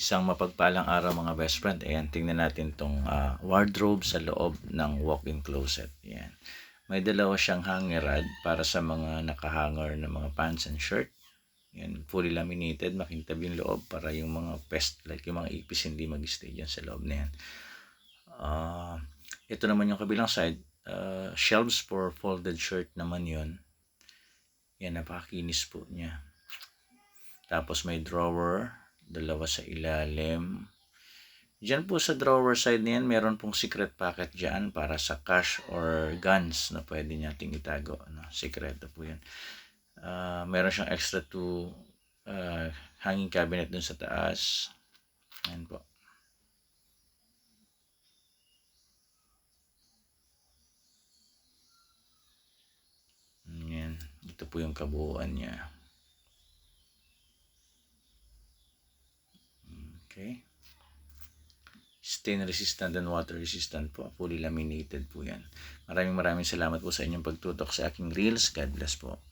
Isang mapagpalang araw mga best friend. Ayan, tingnan natin tong wardrobe sa loob ng walk-in closet. Ayan. May dalawa siyang hanger rod para sa mga nakahanger na mga pants and shirt. Ayan, fully laminated, makintab yung loob para yung mga pest, like yung mga ipis, hindi mag-stay dyan sa loob na yan. Ito naman yung kabilang side. Shelves for folded shirt naman yun. Yan, napakakinis po niya. Tapos may drawer, dalawa sa ilalim. Diyan po sa drawer side niyan, meron pong secret pocket dyan para sa cash or guns na pwede nating itago. Sekreto po yan. Meron siyang extra to hanging cabinet dun sa taas. Ayan po. Ayan. Ito po yung kabuuan niya. Okay. Stain resistant and water resistant po. Fully laminated po yan. Maraming salamat po sa inyong pagtutok sa aking reels. God bless po.